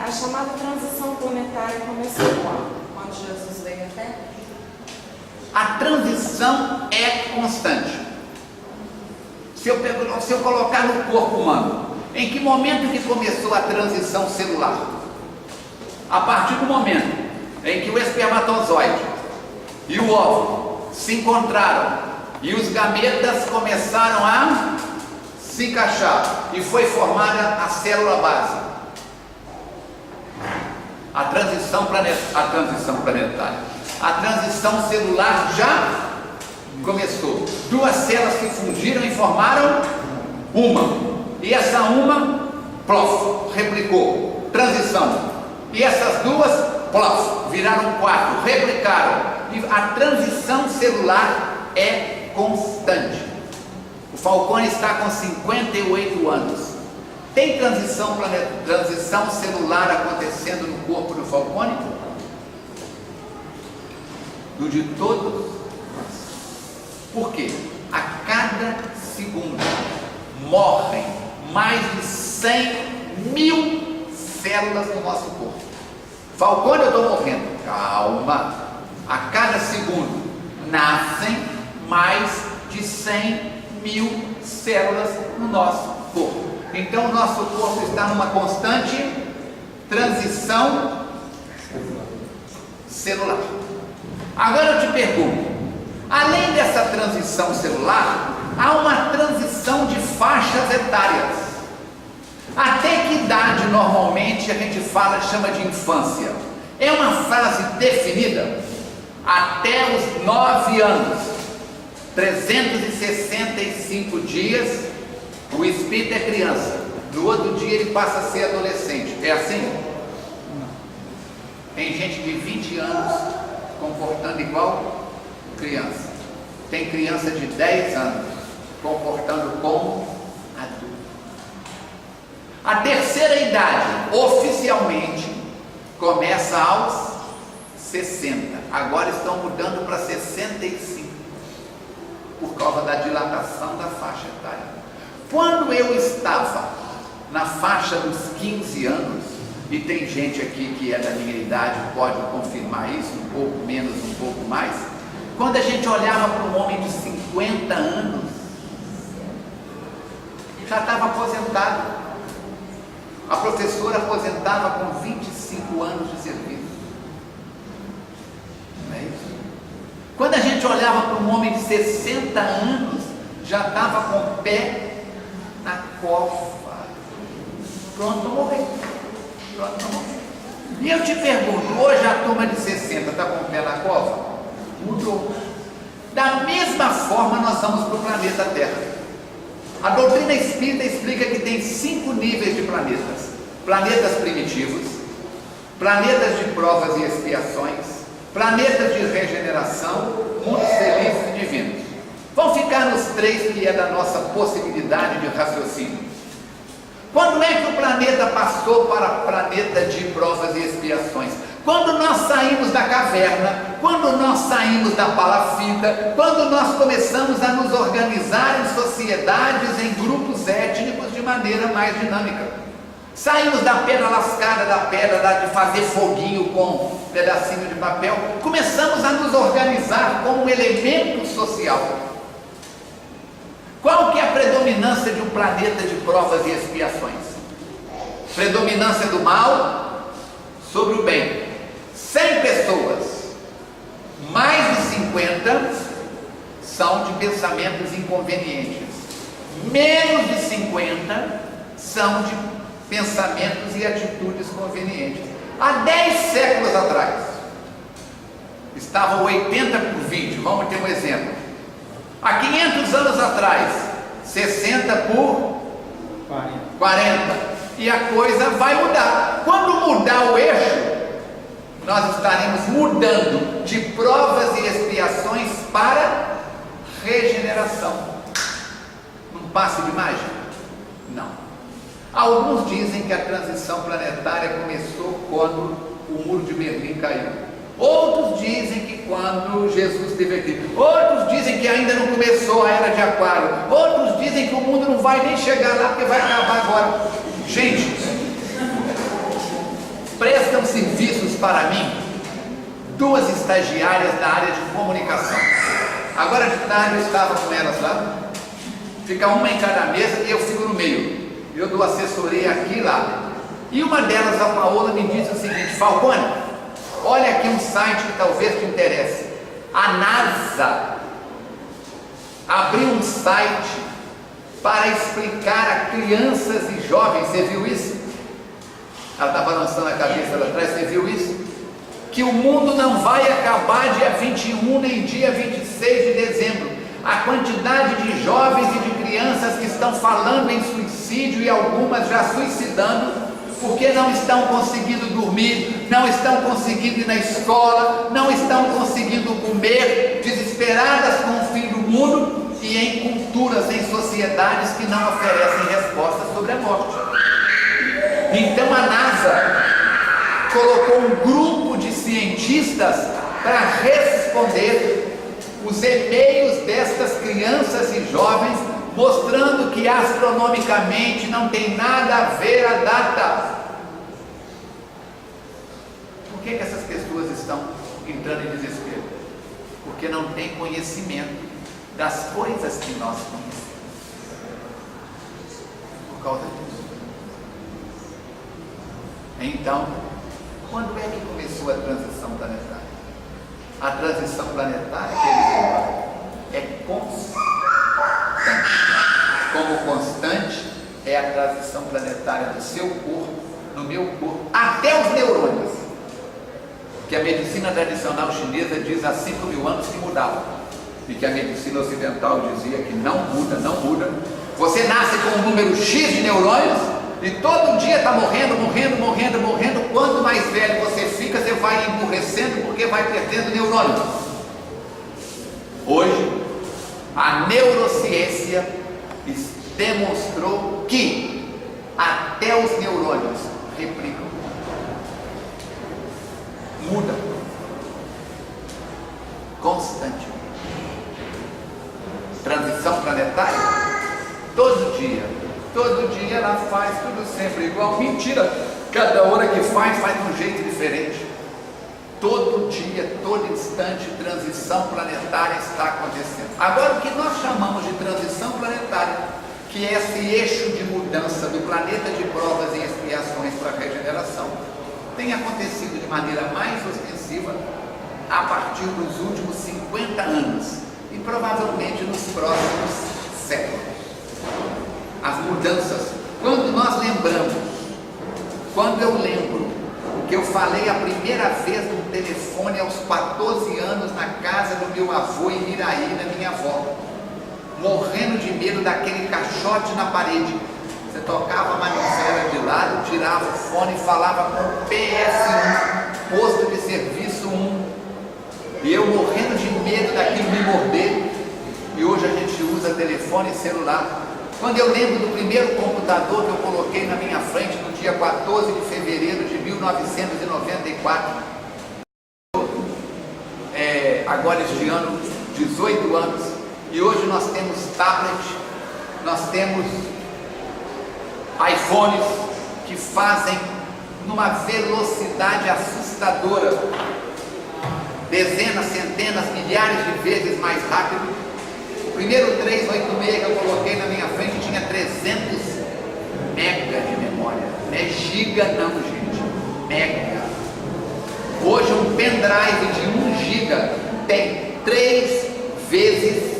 A chamada transição planetária começou quando Jesus veio à Terra? A transição é constante. Se eu colocar no corpo humano, em que momento que começou a transição celular? A partir do momento em que o espermatozoide e o óvulo se encontraram e os gametas começaram a se encaixar e foi formada a célula base. A transição planetária, a transição celular já começou. Duas células se fundiram e formaram uma. E essa uma, plof, replicou. Transição. E essas duas, plof, viraram quatro, replicaram. E a transição celular é constante. O Falcone está com 58 anos. Tem transição celular acontecendo no corpo do Falcone? No de todos? Por quê? A cada segundo morrem mais de 100.000 células no nosso corpo. Falcone, eu estou morrendo. Calma. A cada segundo nascem mais de 100.000 células no nosso corpo. Então o nosso corpo está numa constante transição celular. Agora eu te pergunto, além dessa transição celular, há uma transição de faixas etárias. Até que idade normalmente a gente chama de infância? É uma frase definida? Até os 9 anos, 365 dias, o espírito é criança. No outro dia ele passa a ser adolescente. É assim? Tem gente de 20 anos comportando igual criança. Tem criança de 10 anos comportando como adulto. A terceira idade, oficialmente, começa aos 60. Agora estão mudando para 65, por causa da dilatação da faixa etária. Quando eu estava na faixa dos 15 anos, e tem gente aqui que é da minha idade, pode confirmar isso, um pouco menos, um pouco mais, quando a gente olhava para um homem de 50 anos, já estava aposentado. A professora aposentava com 25 anos de serviço. Não é isso? Quando a gente olhava para um homem de 60 anos, já estava com o pé na cova. Pronto para morrer. Pronto para morrer. E eu te pergunto, hoje a turma de 60 está com o pé na cova? Mudou. Da mesma forma nós vamos para o planeta Terra. A doutrina espírita explica que tem 5 níveis de planetas. Planetas primitivos, planetas de provas e expiações, planetas de regeneração, mundos felizes e divinos. Vamos ficar nos 3 que é da nossa possibilidade de raciocínio. Quando é que o planeta passou para planeta de provas e expiações? Quando nós saímos da caverna, quando nós saímos da palafita, quando nós começamos a nos organizar em sociedades, em grupos étnicos de maneira mais dinâmica. Saímos da pedra lascada, da pedra de fazer foguinho com um pedacinho de papel, começamos a nos organizar como um elemento social. Qual que é a predominância de um planeta de provas e expiações? Predominância do mal sobre o bem. 100 pessoas, mais de 50 são de pensamentos inconvenientes, menos de 50 são de pensamentos e atitudes convenientes. Há 10 séculos atrás estavam 80 por 20, vamos ter um exemplo. Há 500 anos atrás, 60 por 40. E a coisa vai mudar. Quando mudar o eixo, nós estaremos mudando de provas e expiações para regeneração. Um passe de mágica? Não. Alguns dizem que a transição planetária começou quando o muro de Berlim caiu. Outros dizem que quando Jesus esteve aqui. Outros dizem que ainda não começou a era de Aquário. Outros dizem que o mundo não vai nem chegar lá porque vai acabar agora. Gente, para mim 2 estagiárias da área de comunicação. Agora de tarde eu estava com elas lá, fica uma em cada mesa e eu fico no meio. Eu dou assessoria aqui e lá. E uma delas, a Paola, me disse o seguinte: Falcone, olha aqui um site que talvez te interesse. A NASA abriu um site para explicar a crianças e jovens. Você viu isso? Ela está balançando a cabeça lá atrás. Você viu isso? Que o mundo não vai acabar dia 21 nem dia 26 de dezembro. A quantidade de jovens e de crianças que estão falando em suicídio e algumas já suicidando porque não estão conseguindo dormir, não estão conseguindo ir na escola, não estão conseguindo comer, desesperadas com o fim do mundo e em culturas, em sociedades que não oferecem respostas sobre a morte. Então a NASA colocou um grupo de cientistas para responder os e-mails destas crianças e jovens, mostrando que astronomicamente não tem nada a ver a data. Por que essas pessoas estão entrando em desespero? Porque não tem conhecimento das coisas que nós conhecemos. Por causa disso. Então, quando é que começou a transição planetária? A transição planetária, que é constante. Como constante é a transição planetária do seu corpo, no meu corpo, até os neurônios. Que a medicina tradicional chinesa diz há 5.000 anos que mudava. E que a medicina ocidental dizia que não muda, não muda. Você nasce com um número X de neurônios e todo dia está morrendo. Quanto mais velho você fica, você vai emburrecendo porque vai perdendo neurônios. Hoje, a neurociência demonstrou que até os neurônios replicam, mudam constantemente. Transição planetária, todo dia ela faz tudo sempre igual. Mentira, cada hora que faz de um jeito diferente. Todo dia, todo instante, transição planetária está acontecendo. Agora, o que nós chamamos de transição planetária, que é esse eixo de mudança do planeta de provas e expiações para a regeneração, tem acontecido de maneira mais ostensiva a partir dos últimos 50 anos e provavelmente nos próximos séculos. As mudanças, quando eu lembro que eu falei a primeira vez no telefone aos 14 anos na casa do meu avô em Miraí, na minha avó, morrendo de medo daquele caixote na parede. Você tocava a manivela de lado, tirava o fone e falava com o PS1, posto de serviço 1, e eu morrendo de medo daquilo me morder. E hoje a gente usa telefone e celular. Quando eu lembro do primeiro computador que eu coloquei na minha frente no dia 14 de fevereiro de 1994, agora este ano, 18 anos, e hoje nós temos tablet, nós temos iPhones que fazem numa velocidade assustadora, dezenas, centenas, milhares de vezes mais rápido. O primeiro 386 que eu coloquei na minha frente tinha 300 mega de memória. Não é giga não, gente, mega. Hoje um pendrive de 1 giga tem 3,5 vezes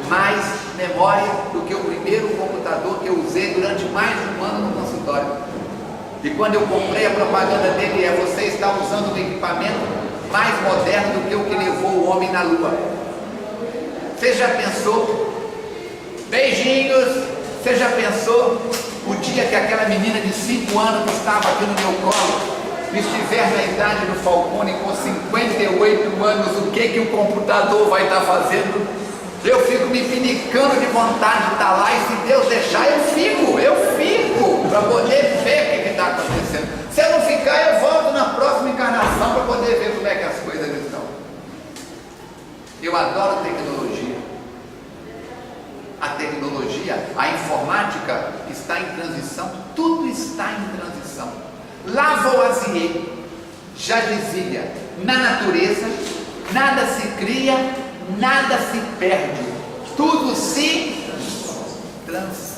mais memória do que o primeiro computador que eu usei durante mais de 1 ano no consultório. E quando eu comprei, a propaganda dele é: você está usando um equipamento mais moderno do que o que levou o homem na lua. Você já pensou? Beijinhos! Você já pensou o dia que aquela menina de 5 anos que estava aqui no meu colo estiver na idade do Falcone com 58 anos, o que o computador vai estar fazendo? Eu fico me pinicando de vontade de estar lá, e se Deus deixar, eu fico para poder ver o que está acontecendo. Se eu não ficar, eu volto na próxima encarnação para poder ver como é que as coisas estão. Eu adoro tecnologia. A tecnologia, a informática está em transição, tudo está em transição. Lavoisier, já dizia: na natureza nada se cria, nada se perde, tudo se transforma.